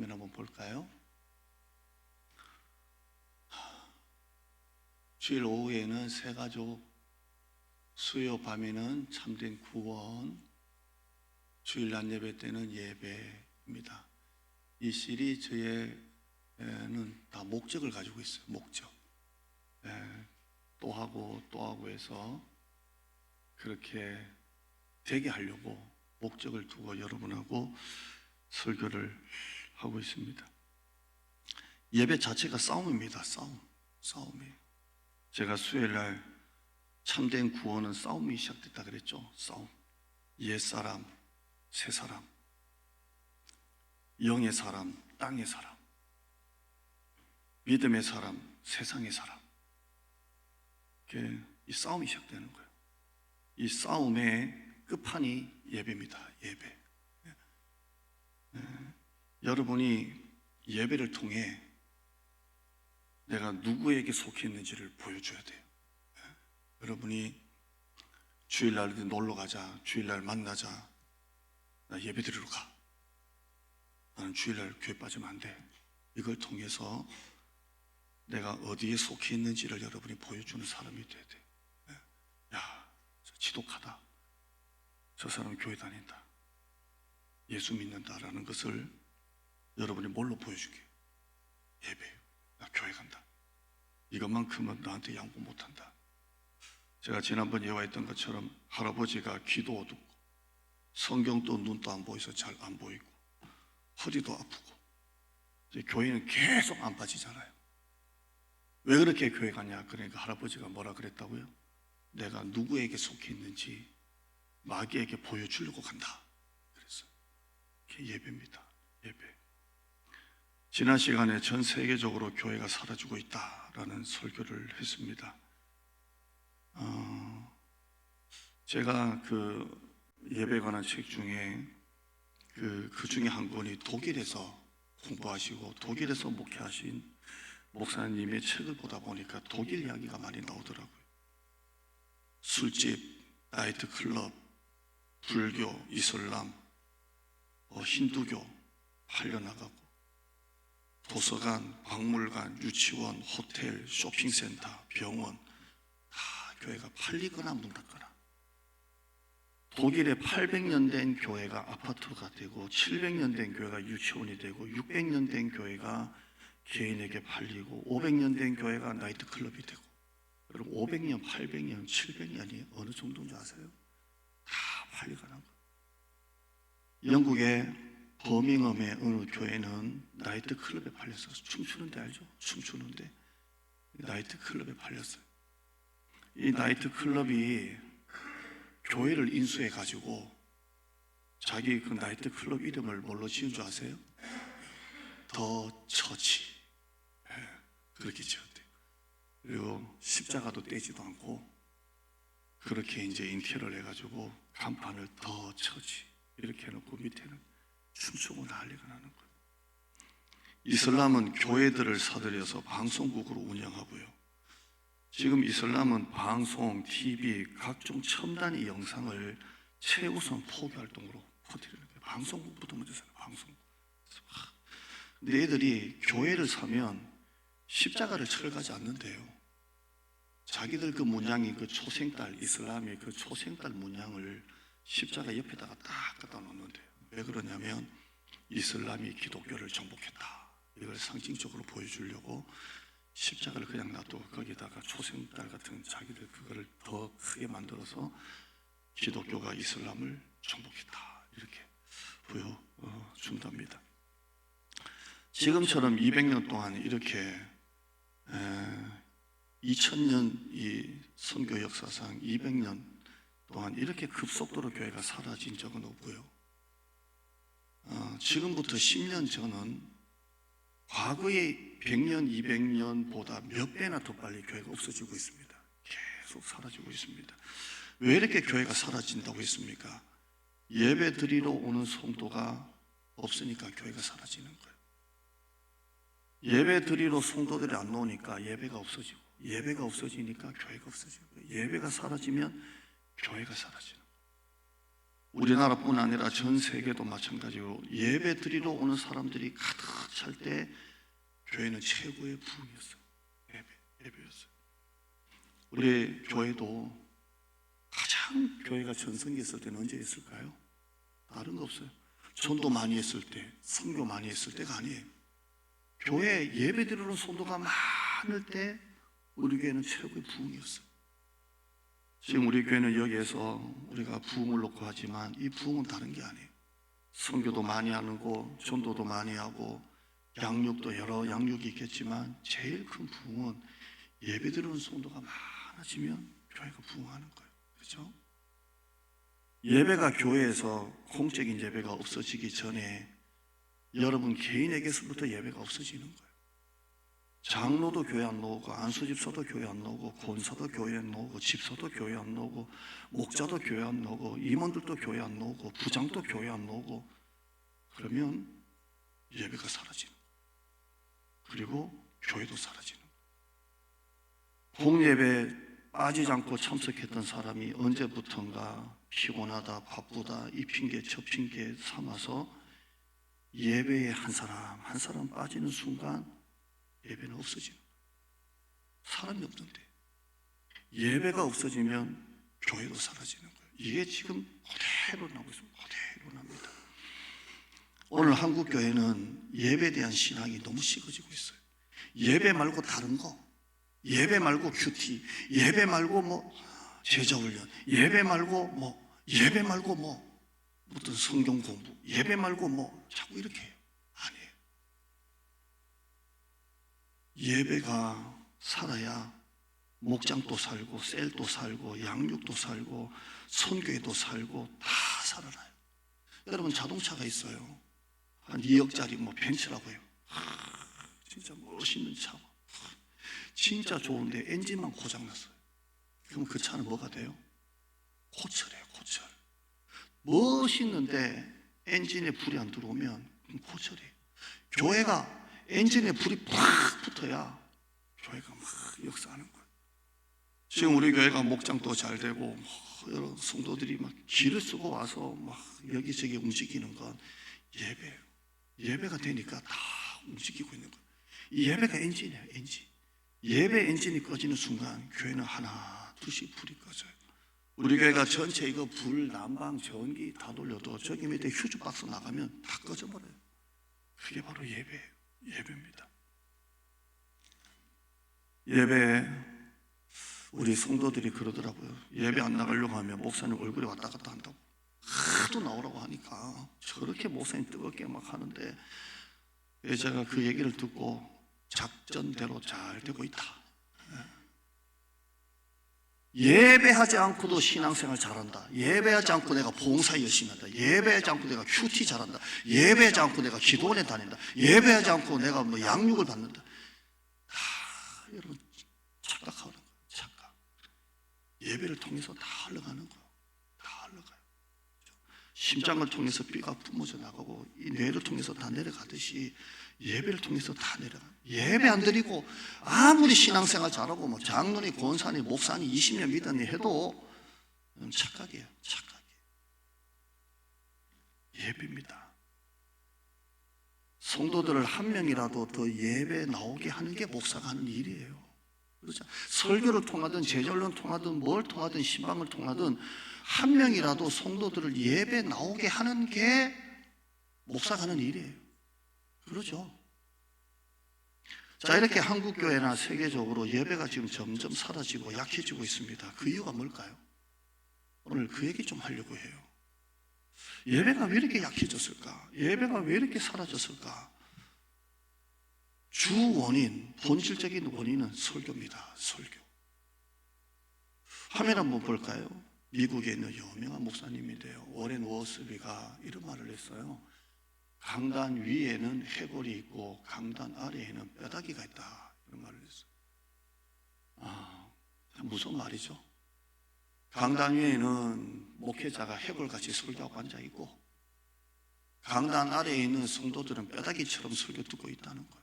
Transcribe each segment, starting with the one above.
화면 한번 볼까요? 주일 오후에는 새가족, 수요 밤에는 참된 구원, 주일 낮 예배 때는 예배입니다. 이 시리즈에는 다 목적을 가지고 있어요. 목적. 또 하고 또 하고 해서 그렇게 되게 하려고 목적을 두고 여러분하고 설교를 하고 있습니다. 예배 자체가 싸움입니다. 싸움이에요. 제가 수요일날 참된 구원은 싸움이 시작됐다 그랬죠. 싸움. 옛사람, 새사람, 영의 사람, 땅의 사람, 믿음의 사람, 세상의 사람. 이 싸움이 시작되는 거예요. 이 싸움의 끝판이 예배입니다. 예배. 여러분이 예배를 통해 내가 누구에게 속해 있는지를 보여줘야 돼요. 여러분이 주일날 놀러 가자, 주일날 만나자, 나 예배 드리러 가. 나는 주일날 교회 빠지면 안 돼. 이걸 통해서 내가 어디에 속해 있는지를 여러분이 보여주는 사람이 돼야 돼요. 야, 저 지독하다. 저 사람 교회 다닌다. 예수 믿는다라는 것을 여러분이 뭘로 보여주게? 예배. 나 교회 간다. 이것만큼은 나한테 양보 못한다. 제가 지난번 예화했던 것처럼 할아버지가 귀도 어둡고 성경도 눈도 안 보여서 잘 안 보이고 허리도 아프고 교회는 계속 안 빠지잖아요. 왜 그렇게 교회 가냐? 그러니까 할아버지가 뭐라 그랬다고요? 내가 누구에게 속해 있는지 마귀에게 보여주려고 간다. 그랬어요. 그게 예배입니다. 예배. 지난 시간에 전 세계적으로 교회가 사라지고 있다라는 설교를 했습니다. 제가 그 예배에 관한 책 중에 그 중에 한 권이 독일에서 공부하시고 독일에서 목회하신 목사님의 책을 보다 보니까 독일 이야기가 많이 나오더라고요. 술집, 나이트클럽, 불교, 이슬람, 힌두교 팔려나가고 도서관, 박물관, 유치원, 호텔, 쇼핑센터, 병원 다 교회가 팔리거나 문 닫거나. 독일에 800년 된 교회가 아파트가 되고 700년 된 교회가 유치원이 되고 600년 된 교회가 개인에게 팔리고 500년 된 교회가 나이트클럽이 되고. 여러분 500년, 800년, 700년이 어느 정도인지 아세요? 다 팔려가는 거예요. 영국의 버밍엄의 어느 교회는 나이트클럽에 팔렸어요. 춤추는데 알죠? 춤추는데 나이트클럽에 팔렸어요. 이 나이트클럽이 교회를 인수해가지고 자기 그 나이트클럽 이름을 뭘로 지은 줄 아세요? 더 처치. 그렇게 지었대요. 그리고 십자가도 떼지도 않고 그렇게 이제 인테리어를 해가지고 간판을 더 처치 이렇게 해놓고 밑에는 춤추고 난리가 나는 거예요. 이슬람은 교회들을 사들여서 방송국으로 운영하고요. 지금 이슬람은 방송, TV, 각종 첨단의 영상을 최우선 포교 활동으로 퍼뜨리는 거예요. 방송국부터 먼저 사요. 방송국. 근데 애들이 교회를 사면 십자가를 철가지 않는데요. 자기들 그 문양이 그 초생딸, 이슬람의 그 초생딸 문양을 십자가 옆에다가 딱 갖다 놓는데요. 왜 그러냐면 이슬람이 기독교를 정복했다. 이걸 상징적으로 보여주려고 십자가를 그냥 놔두고 거기다가 초생딸 같은 자기들 그거를 더 크게 만들어서 기독교가 이슬람을 정복했다. 이렇게 보여준답니다. 지금처럼 200년 동안 이렇게 2000년 이 선교 역사상 200년 동안 이렇게 급속도로 교회가 사라진 적은 없고요. 지금부터 10년 전은 과거의 100년, 200년보다 몇 배나 더 빨리 교회가 없어지고 있습니다. 계속 사라지고 있습니다. 왜 이렇게 교회가 사라진다고 했습니까? 예배 드리러 오는 성도가 없으니까 교회가 사라지는 거예요. 예배 드리러 성도들이 안 나오니까 예배가 없어지고, 예배가 없어지니까 교회가 없어지고, 예배가 사라지면 교회가 사라지는 거예요. 우리나라뿐 아니라 전 세계도 마찬가지로 예배 드리러 오는 사람들이 가득 찰 때 교회는 최고의 부흥이었어요. 예배였어요. 우리 교회도 가장 교회가 전성기였을 때는 언제 있을까요? 다른 거 없어요. 전도 많이 했을 때, 선교 많이 했을 때가 아니에요. 교회 예배 드리는 성도가 많을 때 우리 교회는 최고의 부흥이었어요. 지금 우리 교회는 여기에서 우리가 부흥을 놓고 하지만 이 부흥은 다른 게 아니에요. 선교도 많이 하는 거, 전도도 많이 하고 양육도 여러 양육이 있겠지만 제일 큰 부흥은 예배 드리는 성도가 많아지면 교회가 부흥하는 거예요. 그렇죠? 예배가 교회에서 공적인 예배가 없어지기 전에 여러분 개인에게서부터 예배가 없어지는 거예요. 장로도 교회 안 나오고, 안수집사도 교회 안 나오고, 권사도 교회 안 나오고, 집사도 교회 안 나오고, 목자도 교회 안 나오고, 임원들도 교회 안 나오고, 부장도 교회 안 나오고, 그러면 예배가 사라지는 거예요. 그리고 교회도 사라지는 거예요. 공예배에 빠지지 않고 참석했던 사람이 언제부턴가 피곤하다, 바쁘다, 이 핑계 저 핑계 삼아서 예배에 한 사람 빠지는 순간 예배는 없어지는 거예요. 사람이 없는데 예배가 없어지면 교회도 사라지는 거예요. 이게 지금 그대로 나오고 있습니다. 그대로 납니다. 오늘 한국 교회는 예배에 대한 신앙이 너무 식어지고 있어요. 예배 말고 다른 거, 예배 말고 큐티, 예배 말고 뭐 제자훈련, 예배 말고 어떤 성경 공부, 예배 말고 자꾸 이렇게 해요. 아니에요. 예배가 살아야 목장도 살고 셀도 살고 양육도 살고 선교회도 살고 다 살아나요. 여러분 자동차가 있어요. 한 2억짜리 벤츠라고 해요. 진짜 멋있는 차. 진짜 좋은데 엔진만 고장났어요. 그럼 그 차는 뭐가 돼요? 고철이에요. 고철. 멋있는데 엔진에 불이 안 들어오면 고철이에요. 교회가 엔진에 불이 팍 붙어야 교회가 막 역사하는 거예요. 지금 우리 교회가 목장도 잘 되고 여러 성도들이 막 길을 쓰고 와서 막 여기저기 움직이는 건 예배예요. 예배가 되니까 다 움직이고 있는 거예요. 이 예배가 엔진이에요. 엔진. 예배 엔진이 꺼지는 순간 교회는 하나 둘씩 불이 꺼져요. 우리 교회가 전체 이거 불, 난방, 전기 다 돌려도 저기 밑에 휴즈 박스 나가면 다 꺼져버려요. 그게 바로 예배예요. 예배입니다. 예배 우리 성도들이 그러더라고요. 예배 안 나가려고 하면 목사님 얼굴에 왔다 갔다 한다고. 하도 나오라고 하니까 저렇게 목사님 뜨겁게 막 하는데 제가 그 얘기를 듣고 작전대로 잘 되고 있다. 예배하지 않고도 신앙생활 잘한다. 예배하지 않고 내가 봉사 열심히 한다. 예배하지 않고 내가 큐티 잘한다. 예배하지 않고 내가 기도원에 다닌다. 예배하지 않고 내가 양육을 받는다. 여러분 착각하는 거예요. 착각. 예배를 통해서 다 흘러가는 거예요. 다 흘러가요. 심장을 통해서 피가 뿜어져 나가고 이 뇌를 통해서 다 내려가듯이 예배를 통해서 다 내려가요. 예배 안 드리고 아무리 신앙생활 잘하고 장로니 권사니 목사니 20년 믿었니 해도 착각이에요. 착각이에요. 예배입니다. 성도들을 한 명이라도 더 예배 나오게 하는 게 목사가 하는 일이에요. 그렇죠? 설교를 통하든 제절론 통하든 뭘 통하든 신방을 통하든 한 명이라도 성도들을 예배 나오게 하는 게 목사가 하는 일이에요. 그렇죠? 자, 이렇게 한국교회나 세계적으로 예배가 지금 점점 사라지고 약해지고 있습니다. 그 이유가 뭘까요? 오늘 그 얘기 좀 하려고 해요. 예배가 왜 이렇게 약해졌을까? 예배가 왜 이렇게 사라졌을까? 주 원인, 본질적인 원인은 설교입니다. 설교. 화면 한번 볼까요? 미국에 있는 유명한 목사님인데요. 워렌 워스비가 이런 말을 했어요. 강단 위에는 해골이 있고 강단 아래에는 뼈다귀가 있다. 이런 말을 했어요. 무슨 말이죠? 강단 위에는 목회자가 해골같이 설교하고 앉아있고 강단 아래에 있는 성도들은 뼈다귀처럼 설교 듣고 있다는 거예요.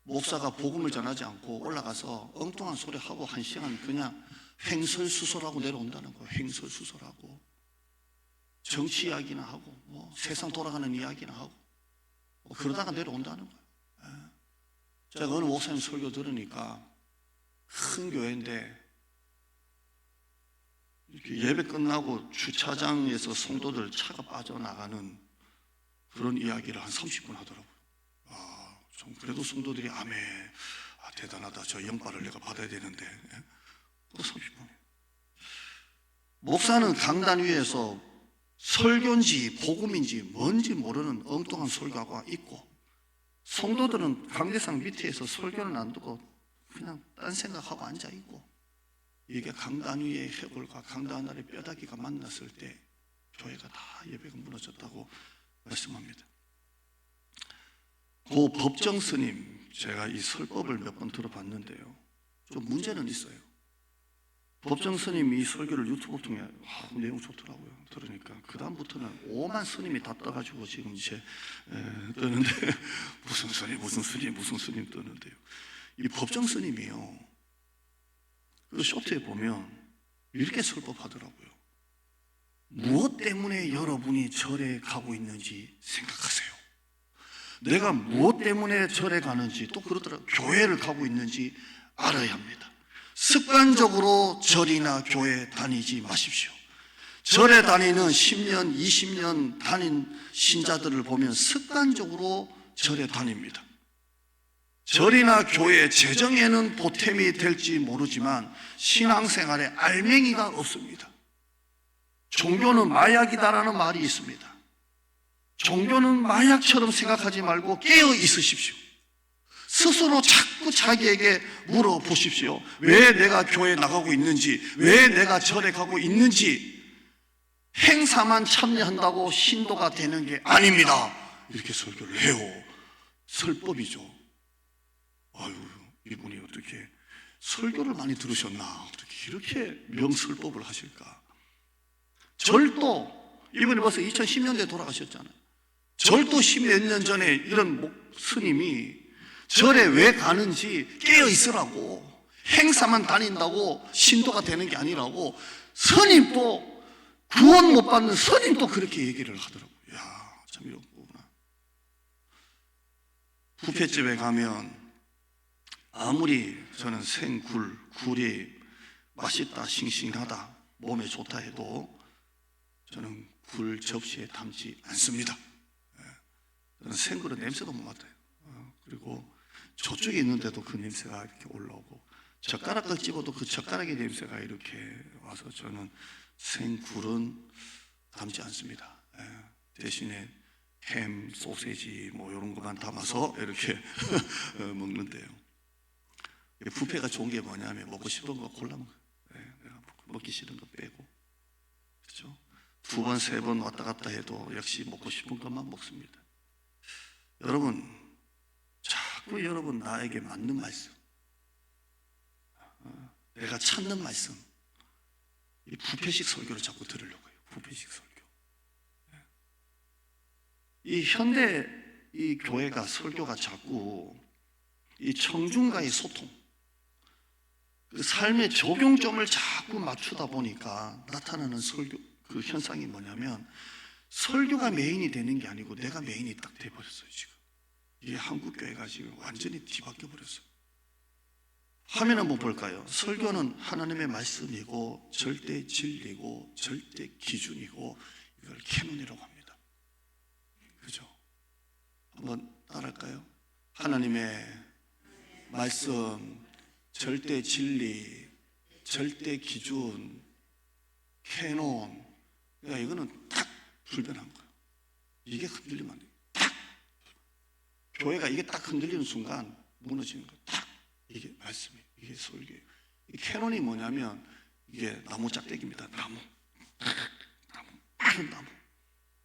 목사가 복음을 전하지 않고 올라가서 엉뚱한 소리 하고 1시간 그냥 횡설수설하고 내려온다는 거예요. 횡설수설하고. 정치 이야기나 하고 뭐 세상 돌아가는 이야기나 하고 뭐 그러다가 내려온다는 거예요. 제가 어느 목사님 설교 들으니까 큰 교회인데 이렇게 예배 끝나고 주차장에서 성도들 차가 빠져나가는 그런 이야기를 한 30분 하더라고요. 좀 그래도 성도들이 아멘, 대단하다, 저 영빨을 내가 받아야 되는데, 또 30분. 목사는 강단 위에서 설교인지 복음인지 뭔지 모르는 엉뚱한 설교가 있고, 성도들은 강대상 밑에서 설교는 안 듣고 그냥 딴 생각하고 앉아있고, 이게 강단 위의 해골과 강단 아래 뼈다귀가 만났을 때 교회가 다 예배가 무너졌다고 말씀합니다. 그 법정 스님, 제가 이 설법을 몇 번 들어봤는데요, 좀 문제는 있어요. 법정 스님이 이 설교를 유튜브 통해 내용 좋더라고요. 들으니까 그 다음부터는 오만 스님이 다 떠가지고 지금 이제 뜨는데 무슨 스님 뜨는데요. 이 법정 스님이요, 그 쇼트에 보면 이렇게 설법하더라고요. 무엇 때문에 여러분이 절에 가고 있는지 생각하세요. 내가 무엇 때문에 절에 가는지, 또 그러더라고요. 교회를 가고 있는지 알아야 합니다. 습관적으로 절이나 교회 다니지 마십시오. 절에 다니는 10년, 20년 다닌 신자들을 보면 습관적으로 절에 다닙니다. 절이나 교회 재정에는 보탬이 될지 모르지만 신앙생활에 알맹이가 없습니다. 종교는 마약이다라는 말이 있습니다. 종교는 마약처럼 생각하지 말고 깨어 있으십시오. 스스로 자꾸 자기에게 물어보십시오. 왜 내가 교회에 나가고 있는지, 왜 내가 절에 가고 있는지. 행사만 참여한다고 신도가 되는 게 아닙니다. 이렇게 설교를 해요. 설법이죠. 아유, 이분이 어떻게 설교를 많이 들으셨나, 어떻게 이렇게 명설법을 하실까. 절도, 이분이 벌써 2010년대에 돌아가셨잖아요. 절도 10몇 년 전에 이런 스님이 절에 왜 가는지 깨어 있으라고, 행사만 다닌다고 신도가 되는 게 아니라고, 스님도 구원 못 받는 스님도 그렇게 얘기를 하더라고요. 이야, 참 이런 거구나. 뷔페집에 가면 아무리 저는 굴이 맛있다, 싱싱하다, 몸에 좋다 해도 저는 굴 접시에 담지 않습니다. 저는 생굴은 냄새도 못 맡아요. 그리고 저쪽에 있는데도 그 냄새가 이렇게 올라오고, 젓가락을 집어도 그 젓가락의 냄새가 이렇게 와서 저는 생굴은 담지 않습니다. 대신에 햄, 소세지 뭐 이런 것만 담아서 이렇게 먹는데요. 뷔페가 좋은 게 뭐냐면 먹고 싶은 거 골라 먹어요. 내가 먹기 싫은 거 빼고, 그렇죠? 2번, 3번 왔다 갔다 해도 역시 먹고 싶은 것만 먹습니다. 여러분, 자꾸 여러분 나에게 맞는 말씀, 내가 찾는 말씀, 이 뷔페식 설교를 자꾸 들으려고 해요. 뷔페식 설교. 이 현대 이 교회가 설교가 자꾸 이 청중과의 소통, 그 삶의 적용점을 자꾸 맞추다 보니까 나타나는 설교 그 현상이 뭐냐면, 설교가 메인이 되는 게 아니고 내가 메인이 딱 돼버렸어요. 지금 이게 한국 교회가 지금 완전히 뒤바뀌어 버렸어요. 화면 한번 볼까요? 설교는 하나님의 말씀이고 절대 진리고 절대 기준이고, 이걸 캐논이라고 합니다. 그죠? 한번 따라할까요? 하나님의 말씀, 절대 진리, 절대 기준, 캐논. 그러니까 이거는 딱 불변한 거예요. 이게 흔들리면 안 돼요. 딱 교회가 이게 딱 흔들리는 순간 무너지는 거예요. 딱 이게 말씀이에요. 이게 설교예요. 이 캐논이 뭐냐면 이게 나무 짝대기입니다. 나무. 큰 나무.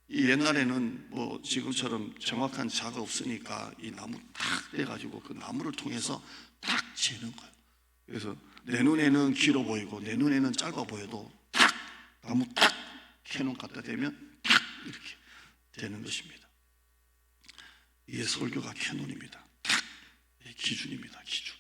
이 옛날에는 뭐 지금처럼 정확한 자가 없으니까 이 나무 딱 떼가지고 그 나무를 통해서 딱 재는 거예요. 그래서 내 눈에는 길어 보이고 내 눈에는 짧아 보여도 딱 나무 딱 캐논 갖다 대면 딱 이렇게 되는 것입니다. 이게 설교가 캐논입니다. 딱 기준입니다. 기준.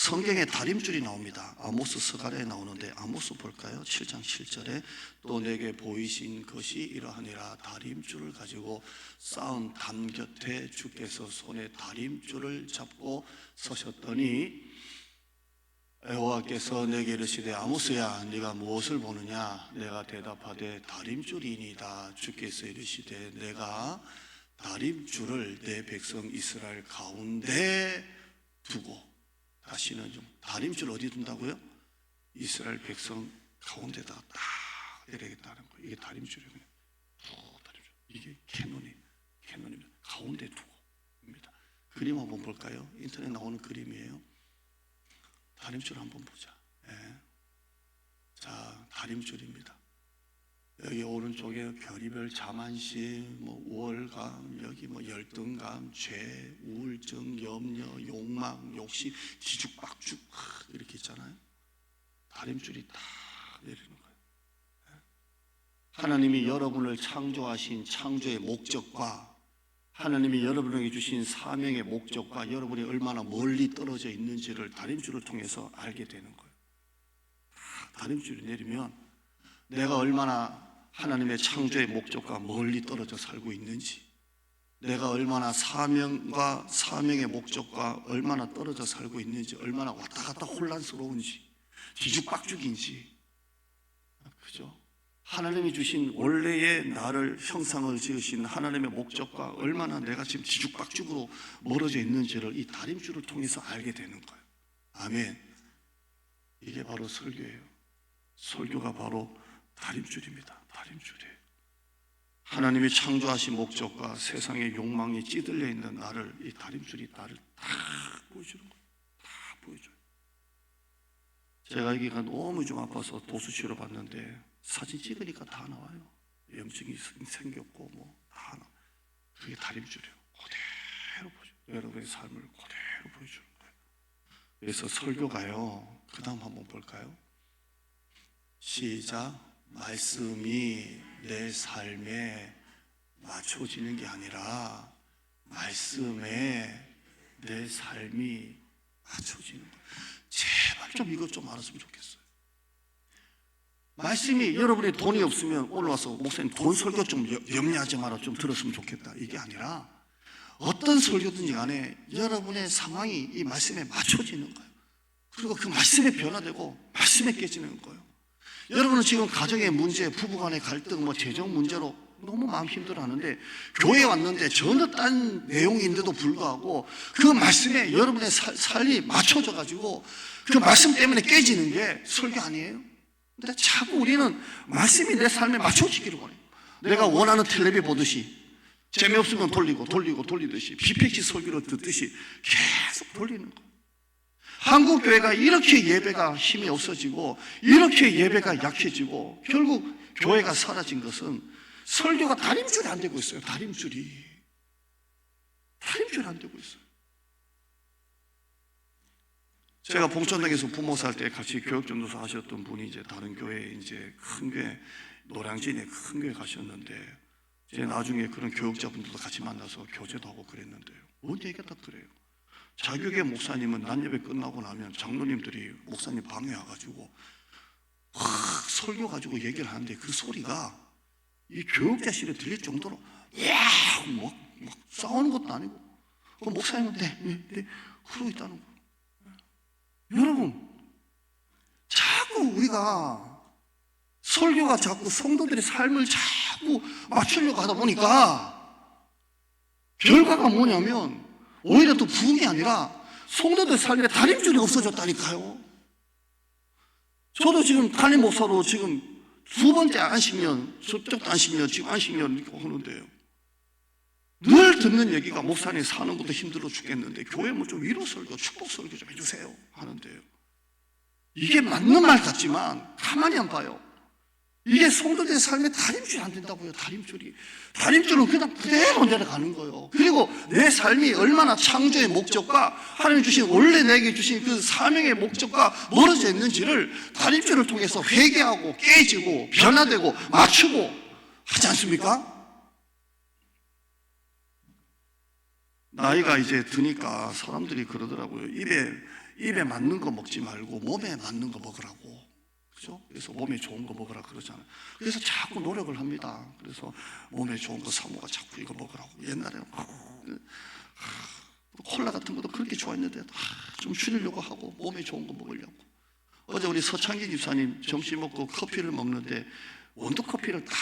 성경에 다림줄이 나옵니다. 아모스 서가랴에 나오는데 아모스 볼까요? 7장 7절에 또 내게 보이신 것이 이러하니라. 다림줄을 가지고 쌓은 담 곁에 주께서 손에 다림줄을 잡고 서셨더니 여호와께서 내게 이르시되 아모스야 네가 무엇을 보느냐. 내가 대답하되 다림줄이니이다. 주께서 이르시되 내가 다림줄을 내 백성 이스라엘 가운데 두고, 다시는 좀 다림줄 어디 둔다고요? 이스라엘 백성 가운데다가 딱 내리겠다는 거예요. 이게 다림줄이에요. 다림줄. 이게 캐논입니다. 가운데 두고입니다. 그림 한번 볼까요? 인터넷 나오는 그림이에요. 다림줄 한번 보자. 네. 자, 다림줄입니다. 여기 오른쪽에 별의별 자만심, 우월감, 여기 열등감, 죄, 우울증, 염려, 욕망, 욕심, 뒤죽박죽 이렇게 있잖아요. 다림줄이 다 내리는 거예요. 하나님이 여러분을 창조하신 창조의 목적과 하나님이 여러분에게 주신 사명의 목적과 여러분이 얼마나 멀리 떨어져 있는지를 다림줄을 통해서 알게 되는 거예요. 다림줄이 내리면 내가 얼마나 하나님의 창조의 목적과 멀리 떨어져 살고 있는지, 내가 얼마나 사명과 사명의 목적과 얼마나 떨어져 살고 있는지, 얼마나 왔다 갔다 혼란스러운지, 뒤죽박죽인지, 그죠? 하나님이 주신 원래의 나를 형상을 지으신 하나님의 목적과 얼마나 내가 지금 뒤죽박죽으로 멀어져 있는지를 이 다림줄을 통해서 알게 되는 거예요. 아멘. 이게 바로 설교예요. 설교가 바로 다림줄입니다. 다림줄이에요. 하나님이 창조하신 목적과 세상의 욕망에 찌들려 있는 나를, 이 다림줄이 나를 다 보여주는 거예요. 다 보여줘요. 제가 여기가 너무 좀 아파서 도수 치료받는데 사진 찍으니까 다 나와요. 염증이 생겼고 다 나와요. 그게 다림줄이에요. 그대로 보여줘요. 여러분의 삶을 그대로 보여주는 거예요. 그래서 설교가요, 그 다음 한번 볼까요? 시작. 말씀이 내 삶에 맞춰지는 게 아니라 말씀에 내 삶이 맞춰지는 거예요. 제발 좀 이것 좀 알았으면 좋겠어요. 말씀이 여러분이 돈이 없으면 올라와서 목사님 돈 설교 좀 염려하지 마라 좀 들었으면 좋겠다, 이게 아니라 어떤 설교든지 간에 여러분의 상황이 이 말씀에 맞춰지는 거예요. 그리고 그 말씀에 변화되고 말씀에 깨지는 거예요. 여러분은 지금 가정의 문제, 부부간의 갈등, 재정 문제로 너무 마음 힘들어하는데 교회에 왔는데 전혀 딴 내용인데도 불구하고 그 말씀에 여러분의 삶이 맞춰져 가지고 그 말씀 때문에 깨지는 게 설교 아니에요? 근데 자꾸 우리는 말씀이 내 삶에 맞춰지기를 원해요. 내가 원하는 텔레비 보듯이 재미없으면 돌리듯이 비팩시 설교를 듣듯이 계속 돌리는 거예요. 한국 교회가 이렇게 예배가 힘이 없어지고 이렇게 예배가 약해지고 결국 교회가 사라진 것은 설교가 다림줄이 안 되고 있어요. 다림줄이 안 되고 있어요. 제가 봉천동에서 부모 살 때 같이 교육전도사 하셨던 분이 이제 다른 교회, 이제 큰 교회, 노량진에 큰 교회 가셨는데 이제 나중에 그런 교육자분들도 같이 만나서 교제도 하고 그랬는데요. 뭔 얘기가 다 그래요. 자교계 목사님은 난예배 끝나고 나면 장로님들이 목사님 방에 와가지고 확 설교 가지고 얘기를 하는데 그 소리가 이 교육자실에 들릴 정도로 막 싸우는 것도 아니고 그 목사님은 네 그러고 있다는 거예요. 여러분, 자꾸 우리가 설교가 자꾸 성도들의 삶을 자꾸 맞추려고 하다 보니까 결과가 뭐냐면 오히려 또 부흥이 아니라 성도들 삶에 다림줄이 없어졌다니까요. 저도 지금 담임 목사로 지금 두 번째 안식년, 저쪽도 안식년, 지금 안식년 이렇게 하는데요. 늘 듣는 얘기가 목사님 사는 것도 힘들어 죽겠는데 교회 좀 위로 설교, 축복 설교 좀 해주세요 하는데요. 이게 맞는 말 같지만 가만히 안 봐요. 이게 성도들의 삶에 다림줄이 안 된다고요. 다림줄은 그냥 그대로 내려가는 거예요. 그리고 내 삶이 얼마나 창조의 목적과 하나님 주신 원래 내게 주신 그 사명의 목적과 멀어져 있는지를 다림줄을 통해서 회개하고 깨지고 변화되고 맞추고 하지 않습니까? 나이가 이제 드니까 사람들이 그러더라고요. 입에 입에 맞는 거 먹지 말고 몸에 맞는 거 먹으라고. 그죠? 그래서 몸에 좋은 거 먹으라 그러잖아요. 그래서 자꾸 노력을 합니다. 그래서 몸에 좋은 거 사모가 자꾸 이거 먹으라고. 옛날에는 콜라 같은 것도 그렇게 좋아했는데 좀 줄이려고 하고 몸에 좋은 거 먹으려고. 어제 우리 서창기 집사님 점심 먹고 커피를 먹는데 원두 커피를 다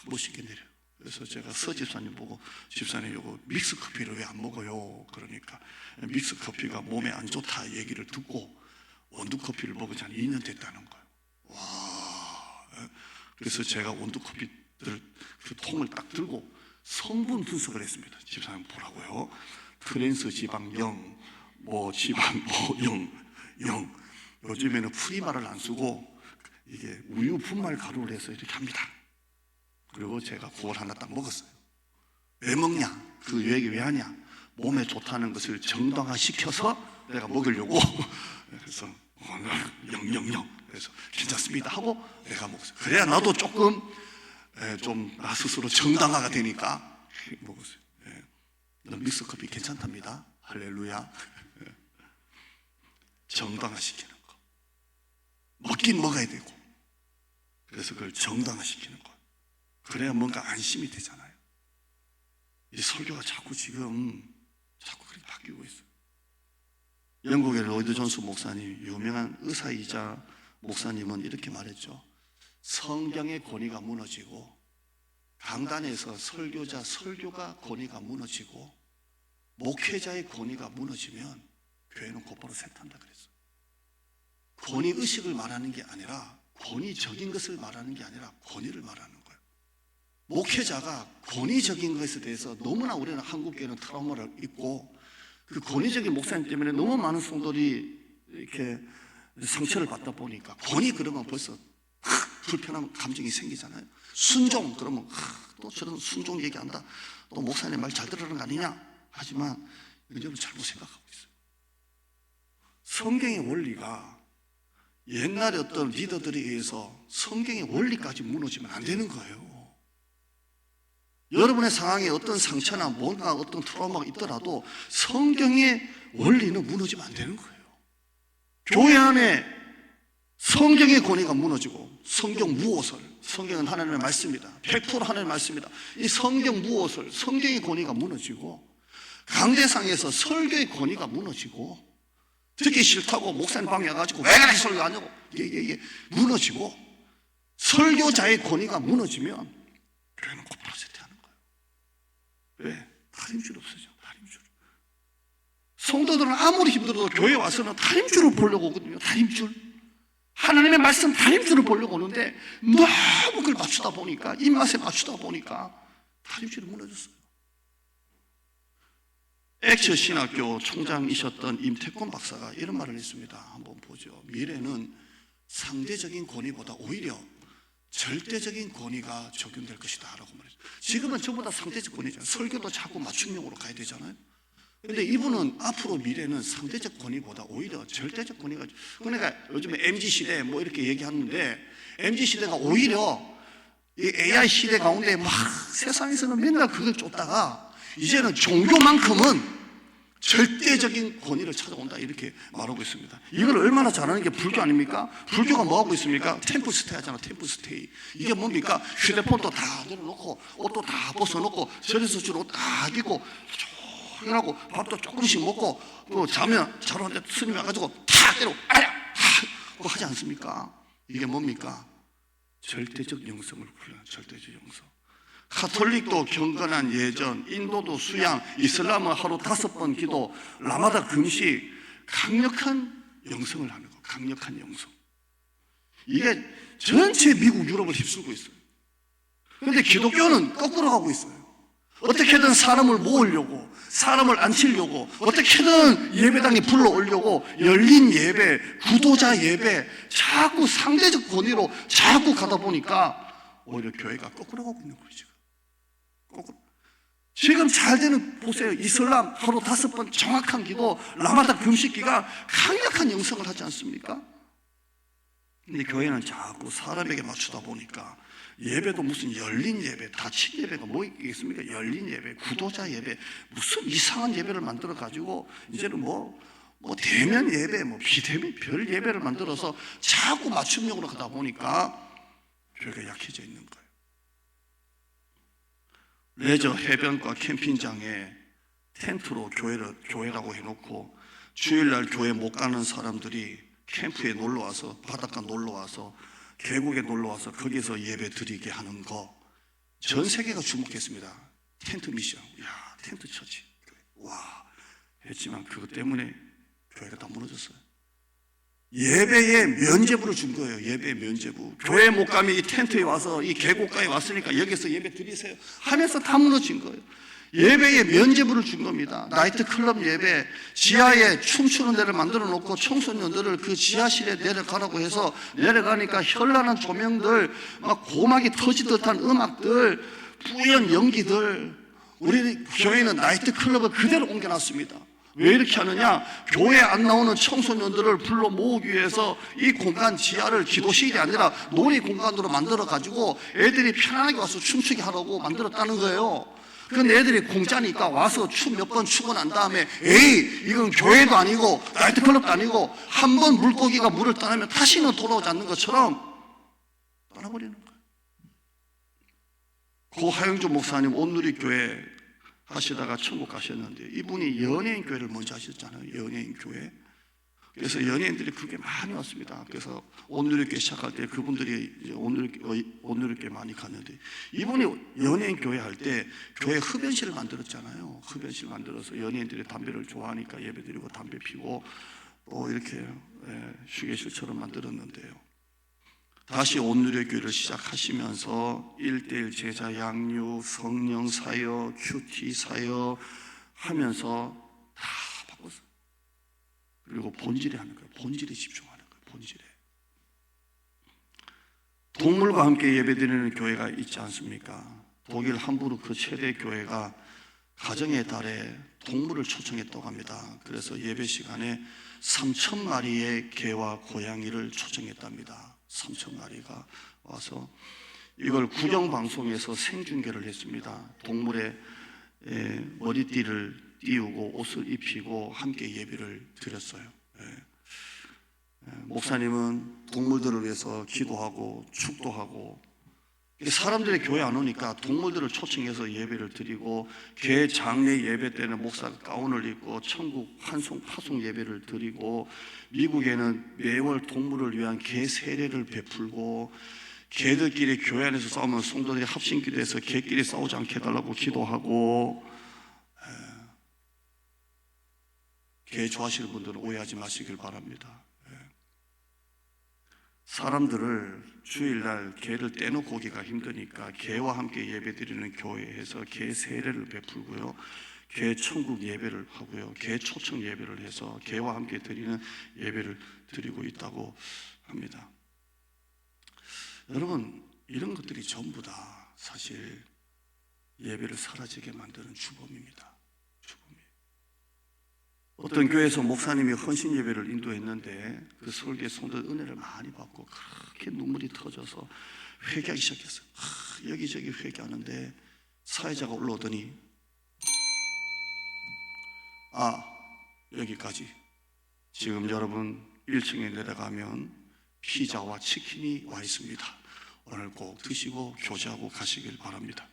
못 시켜 내려요. 그래서 제가 서 집사님 보고 집사님 이거 믹스 커피를 왜 안 먹어요? 그러니까 믹스 커피가 몸에 안 좋다 얘기를 듣고 원두 커피를 먹은 지 한 2년 됐다는 거예요. 와. 그래서 제가 원두 커피들 그 통을 딱 들고 성분 분석을 했습니다. 집사님 보라고요. 트랜스 지방 0, 뭐 지방 뭐 0. 요즘에는 프리마를 안 쓰고 이게 우유 분말 가루를 해서 이렇게 합니다. 그리고 제가 그걸 하나 딱 먹었어요. 왜 먹냐? 그 얘기 왜 하냐? 몸에 좋다는 것을 정당화시켜서 내가 먹으려고. 그래서 0. 그래서 괜찮습니다 하고 내가 먹었어요. 그래야 나도 조금 좀 나 스스로 정당화가 되니까 먹었어요. 믹스 커피 괜찮답니다. 할렐루야. 정당화시키는 거. 먹긴 먹어야 되고. 그래서 그걸 정당화시키는 거. 그래야 뭔가 안심이 되잖아요. 이 설교가 자꾸 그렇게 바뀌고 있어요. 영국의 로이드 존스 목사님, 유명한 의사이자 목사님은 이렇게 말했죠. 성경의 권위가 무너지고 강단에서 설교가 권위가 무너지고 목회자의 권위가 무너지면 교회는 곧바로 쇠탄다 그랬어요. 권위의식을 말하는 게 아니라 권위적인 것을 말하는 게 아니라 권위를 말하는 거예요. 목회자가 권위적인 것에 대해서 너무나 우리는 한국교회는 트라우마를 입고 그 권위적인 목사님 때문에 너무 많은 성도들이 이렇게 상처를 받다 보니까 권위 그러면 벌써 불편한 감정이 생기잖아요. 순종 그러면 또 저런 순종 얘기한다. 또 목사님 말 잘 들으는 거 아니냐? 하지만 여러분 잘못 생각하고 있어요. 성경의 원리가 옛날에 어떤 리더들에 의해서 성경의 원리까지 무너지면 안 되는 거예요. 여러분의 상황에 어떤 상처나 뭔가 어떤 트라우마가 있더라도 성경의 원리는 무너지면 안 되는 거예요. 교회 안에 성경의 권위가 무너지고 성경 무엇을, 성경은 하나님의 말씀입니다. 100% 하나님의 말씀입니다. 이 성경 무엇을, 성경의 권위가 무너지고 강대상에서 설교의 권위가 무너지고 듣기 싫다고 목사님 방에 와가지고 왜 그렇게 설교 안 하냐고 이게 무너지고 설교자의 권위가 무너지면 교회는 곧바로 쇠퇴하는 거예요. 왜? 다림줄 없어져. 다림줄. 성도들은 아무리 힘들어도 교회에 와서는 다림줄을 보려고 오거든요. 다림줄. 하나님의 말씀 다림줄을 보려고 오는데 너무 그걸 맞추다 보니까 입맛에 맞추다 보니까 다림줄이 무너졌어요. 액처 신학교 총장이셨던 임태권 박사가 이런 말을 했습니다. 한번 보죠. 미래는 상대적인 권위보다 오히려 절대적인 권위가 적용될 것이다 라고 말했어요. 지금은 전부 다 상대적 권위잖아요. 설교도 자꾸 맞춤형으로 가야 되잖아요. 그런데 이분은 앞으로 미래는 상대적 권위보다 오히려 절대적 권위가, 그러니까 요즘에 MZ시대 뭐 이렇게 얘기하는데 MZ시대가 오히려 이 AI 시대 가운데 막 세상에서는 맨날 그걸 쫓다가 이제는 종교만큼은 절대적인 권위를 찾아온다 이렇게 말하고 있습니다. 이걸 얼마나 잘하는 게 불교 아닙니까? 불교가 뭐하고 있습니까? 템플스테이 하잖아. 템플스테이. 이게 뭡니까? 휴대폰도 다 내려놓고 옷도 다 벗어놓고 절에서 줄 옷 다 입고 조용하고 밥도 조금씩 먹고 또 자면 자러 앉아 스님 와가지고 탁 때리고 아야 그거 하지 않습니까? 이게 뭡니까? 절대적 영성을 훈련한 절대적 영성. 카톨릭도 경건한 예전, 인도도 수양, 이슬람은 하루 5번 기도, 라마다 금식, 강력한 영성을 하는 거, 강력한 영성. 이게 전체 미국, 유럽을 휩쓸고 있어요. 그런데 기독교는 거꾸로 가고 있어요. 어떻게든 사람을 모으려고, 사람을 앉히려고, 어떻게든 예배당에 불러오려고 열린 예배, 구도자 예배, 자꾸 상대적 권위로 자꾸 가다 보니까 오히려 교회가 거꾸로 가고 있는 거죠. 지금 잘 되는 보세요. 이슬람 하루 5번 정확한 기도, 라마다 금식기가 강력한 영성을 하지 않습니까? 근데 교회는 자꾸 사람에게 맞추다 보니까 예배도 무슨 열린 예배, 닫힌 예배가 뭐 있겠습니까? 열린 예배, 구도자 예배, 무슨 이상한 예배를 만들어 가지고 이제는 뭐 뭐 대면 예배, 뭐 비대면 별 예배를 만들어서 자꾸 맞춤형으로 하다 보니까 교회가 약해져 있는 거예요. 레저 해변가 캠핑장에 텐트로 교회라고 해놓고 주일날 교회 못 가는 사람들이 캠프에 놀러와서, 바닷가 놀러와서, 계곡에 놀러와서 거기서 예배 드리게 하는 거 전 세계가 주목했습니다. 텐트 미션, 야 텐트 처치, 와 했지만 그것 때문에 교회가 다 무너졌어요. 예배에 면죄부를 준 거예요. 예배 면죄부. 교회 못 가면 이 텐트에 와서 이 계곡가에 왔으니까 여기서 예배 드리세요 하면서 다 무너진 거예요. 예배에 면죄부를 준 겁니다. 나이트 클럽 예배, 지하에 춤추는 데를 만들어 놓고 청소년들을 그 지하실에 내려가라고 해서 내려가니까 현란한 조명들, 막 고막이 터지듯한 음악들, 뿌연 연기들. 우리 교회는 나이트 클럽을 그대로 옮겨놨습니다. 왜 이렇게 하느냐? 교회 안 나오는 청소년들을 불러 모으기 위해서 이 공간 지하를 기도실이 아니라 놀이 공간으로 만들어 가지고 애들이 편안하게 와서 춤추게 하라고 만들었다는 거예요. 근데 애들이 공짜니까 와서 춤 몇 번 추고 난 다음에 에이 이건 교회도 아니고 나이트클럽도 아니고 한 번 물고기가 물을 떠나면 다시는 돌아오지 않는 것처럼 떠나버리는 거예요. 고 하영주 목사님 온누리교회 하시다가 천국 가셨는데 이분이 연예인 교회를 먼저 하셨잖아요. 연예인 교회. 그래서 연예인들이 그게 많이 왔습니다. 그래서 온누리교회 시작할 때 그분들이 온누리교회 많이 갔는데 이분이 연예인 교회 할 때 교회 흡연실을 만들었잖아요. 흡연실 만들어서 연예인들이 담배를 좋아하니까 예배드리고 담배 피고 또 이렇게 휴게실처럼 만들었는데요. 다시 온누리교회를 시작하시면서 1:1 제자 양육, 성령 사역, 큐티 사역 하면서 다 바꿨어요. 그리고 본질에 하는 거예요. 본질에 집중하는 거예요. 본질에. 동물과 함께 예배드리는 교회가 있지 않습니까? 독일 함부르크 최대 교회가 가정의 달에 동물을 초청했다고 합니다. 그래서 예배 시간에 3,000마리의 개와 고양이를 초청했답니다. 3,000마리가 와서 이걸 구경방송에서 생중계를 했습니다. 동물의 머리띠를 띄우고 옷을 입히고 함께 예배를 드렸어요. 목사님은 동물들을 위해서 기도하고 축도하고 사람들이 교회 안 오니까 동물들을 초청해서 예배를 드리고 개 장례 예배 때는 목사가 가운을 입고 천국 파송 예배를 드리고 미국에는 매월 동물을 위한 개 세례를 베풀고 개들끼리 교회 안에서 싸우면 성도들이 합심기도해서 개끼리 싸우지 않게 해달라고 기도하고 개 좋아하시는 분들은 오해하지 마시길 바랍니다. 사람들을 주일날 개를 떼놓고 오기가 힘드니까 개와 함께 예배드리는 교회에서 개 세례를 베풀고요, 개 천국 예배를 하고요, 개 초청 예배를 해서 개와 함께 드리는 예배를 드리고 있다고 합니다. 여러분, 이런 것들이 전부 다 사실 예배를 사라지게 만드는 주범입니다. 어떤 교회에서 목사님이 헌신 예배를 인도했는데 그 설교의 성도들 은혜를 많이 받고 그렇게 눈물이 터져서 회개하기 시작했어요. 여기저기 회개하는데 사회자가 올라오더니 여기까지. 지금 여러분 1층에 내려가면 피자와 치킨이 와 있습니다. 오늘 꼭 드시고 교제하고 가시길 바랍니다.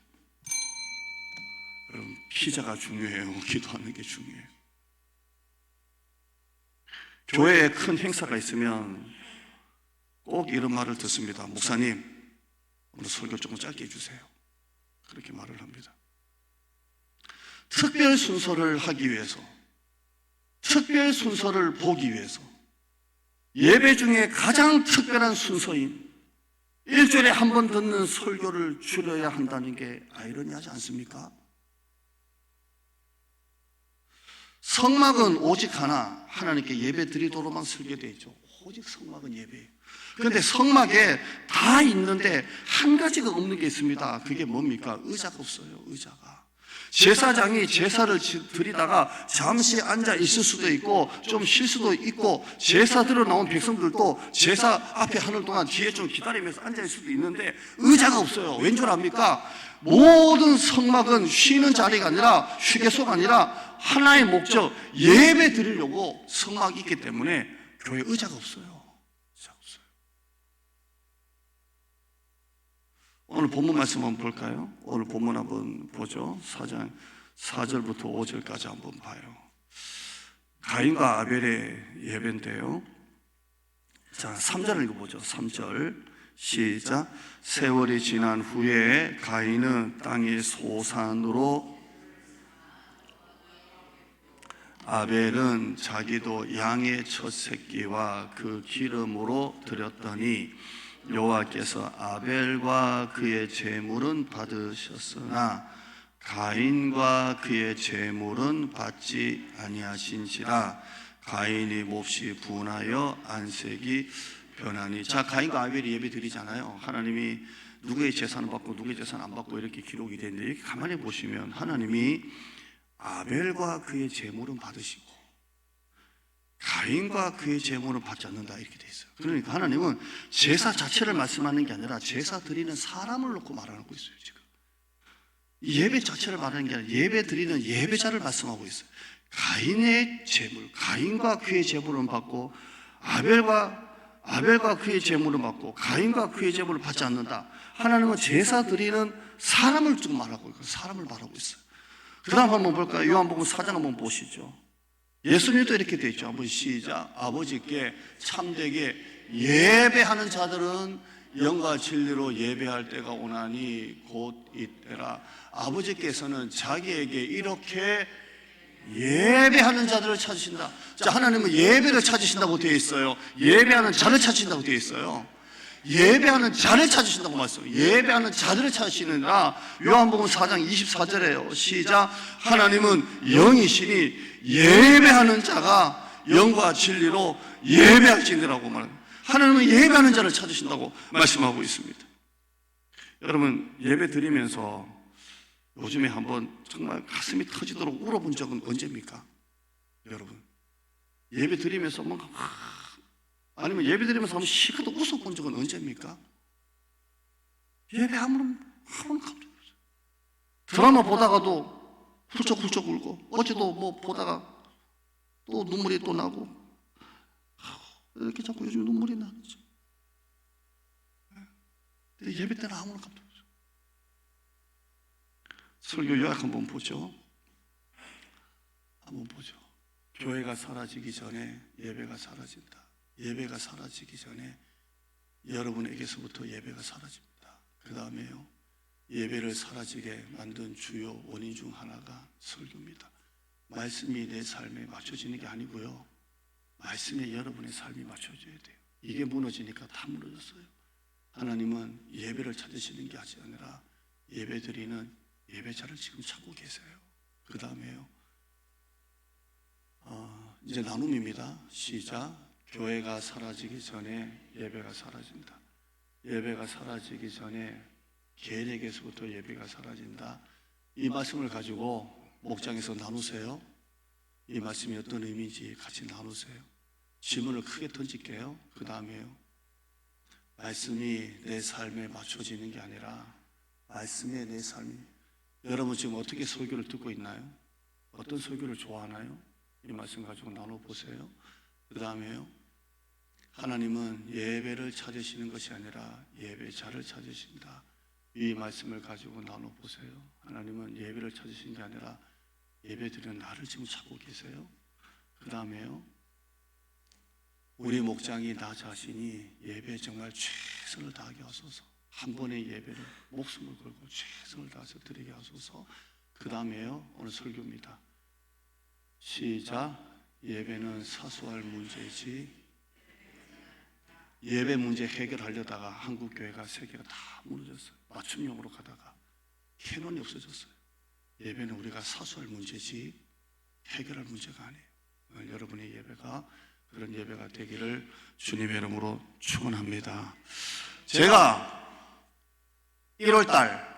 여러분, 피자가 중요해요. 기도하는 게 중요해요. 교회에 큰 행사가 있으면 꼭 이런 말을 듣습니다. 목사님, 오늘 설교 조금 짧게 해주세요. 그렇게 말을 합니다. 특별 순서를 하기 위해서, 특별 순서를 보기 위해서 예배 중에 가장 특별한 순서인 일주일에 한 번 듣는 설교를 줄여야 한다는 게 아이러니하지 않습니까? 성막은 오직 하나, 하나님께 예배 드리도록만 설계되어 있죠. 오직 성막은 예배예요. 그런데 성막에 다 있는데 한 가지가 없는 게 있습니다. 그게 뭡니까? 의자가 없어요. 의자가. 제사장이 제사를 드리다가 잠시 앉아 있을 수도 있고 좀 쉴 수도 있고, 제사 들어 나온 백성들도 제사 앞에 하는 동안 뒤에 좀 기다리면서 앉아 있을 수도 있는데 의자가 없어요. 왠 줄 압니까? 모든 성막은 쉬는 자리가 아니라, 휴게소가 아니라 하나의 목적, 예배 드리려고 성막이 있기 때문에 교회에 의자가 없어요. 의자가 없어요. 오늘 본문 말씀 한번 볼까요? 오늘 본문 한번 보죠. 4장 4절부터 5절까지 한번 봐요. 가인과 아벨의 예배인데요. 자, 3절 읽어보죠. 3절 시작. 세월이 지난 후에 가인은 땅의 소산으로, 아벨은 자기도 양의 첫 새끼와 그 기름으로 드렸더니 여호와께서 아벨과 그의 제물은 받으셨으나 가인과 그의 제물은 받지 아니하신지라. 가인이 몹시 분하여 안색이 변하니. 자, 가인과 아벨이 예배 드리잖아요. 하나님이 누구의 재산을 받고 누구의 재산 안 받고 이렇게 기록이 되는데, 이렇게 가만히 보시면 하나님이 아벨과 그의 제물은 받으시고 가인과 그의 제물은 받지 않는다, 이렇게 돼 있어요. 그러니까 하나님은 제사 자체를 말씀하는 게 아니라 제사 드리는 사람을 놓고 말하고 있어요. 지금 예배 자체를 말하는 게 아니라 예배 드리는 예배자를 말씀하고 있어요. 가인의 제물, 가인과 그의 제물은 받고 아벨과 그의 제물을 받고 가인과 그의 제물을 받지 않는다. 하나님은 제사 드리는 사람을 좀 말하고 있고, 사람을 말하고 있어요. 그 다음 한번 볼까요? 요한복음 4장 한번 보시죠. 예수님도 이렇게 되어 있죠. 한번 시작. 아버지께 참되게 예배하는 자들은 영과 진리로 예배할 때가 오나니 곧 이때라. 아버지께서는 자기에게 이렇게 예배하는 자들을 찾으신다. 자, 하나님은 예배를 찾으신다고 되어 있어요. 예배하는 자를 찾으신다고 되어 있어요. 예배하는 자를 찾으신다고 말씀해요. 예배하는 자들을 찾으시느라. 요한복음 4장 24절에요. 시작. 하나님은 영이시니 예배하는 자가 영과 진리로 예배할지니라고 말합니다. 하나님은 예배하는 자를 찾으신다고 말씀하고 있습니다. 여러분, 예배 드리면서 요즘에 한번 정말 가슴이 터지도록 울어본 적은 언제입니까? 여러분, 예배 드리면서 뭔가 아니면 예배 드리면서 한번 시크도 웃어본 적은 언제입니까? 예배하면 감동이 없어요. 드라마 보다가도 훌쩍훌쩍 울고, 어제도 뭐 보다가 또 눈물이 또 나고, 이렇게 자꾸 요즘 눈물이 나죠. 근데 예배 때는 아무런 감동 없어요. 설교 요약 한번 보죠. 한번 보죠. 교회가 사라지기 전에 예배가 사라진다. 예배가 사라지기 전에 여러분에게서부터 예배가 사라집니다. 그 다음에요, 예배를 사라지게 만든 주요 원인 중 하나가 설교입니다. 말씀이 내 삶에 맞춰지는 게 아니고요, 말씀에 여러분의 삶이 맞춰져야 돼요. 이게 무너지니까 다 무너졌어요. 하나님은 예배를 찾으시는 게 아니라 예배 드리는 예배자를 지금 찾고 계세요. 그 다음에요, 이제 나눔입니다. 시작. 교회가 사라지기 전에 예배가 사라진다. 예배가 사라지기 전에 계획에서부터 예배가 사라진다. 이 말씀을 가지고 목장에서 나누세요. 이 말씀이 어떤 의미인지 같이 나누세요. 질문을 크게 던질게요. 그 다음에요, 말씀이 내 삶에 맞춰지는 게 아니라 말씀에 내 삶이, 여러분 지금 어떻게 설교를 듣고 있나요? 어떤 설교를 좋아하나요? 이 말씀 가지고 나눠보세요. 그 다음에요, 하나님은 예배를 찾으시는 것이 아니라 예배자를 찾으신다. 이 말씀을 가지고 나눠보세요. 하나님은 예배를 찾으신 게 아니라 예배드리는 나를 지금 찾고 계세요. 그 다음에요, 우리 목장이 나 자신이 예배에 정말 최선을 다하게 하소서. 한 번의 예배를 목숨을 걸고 최선을 다해서 드리게 하소서. 그 다음에요, 오늘 설교입니다. 시작. 예배는 사소할 문제지. 예배 문제 해결하려다가 한국 교회가 세계가 다 무너졌어요. 맞춤형으로 가다가 캐논이 없어졌어요. 예배는 우리가 사소할 문제지 해결할 문제가 아니에요. 오늘 여러분의 예배가 그런 예배가 되기를 주님의 이름으로 축원합니다. 제가 1월달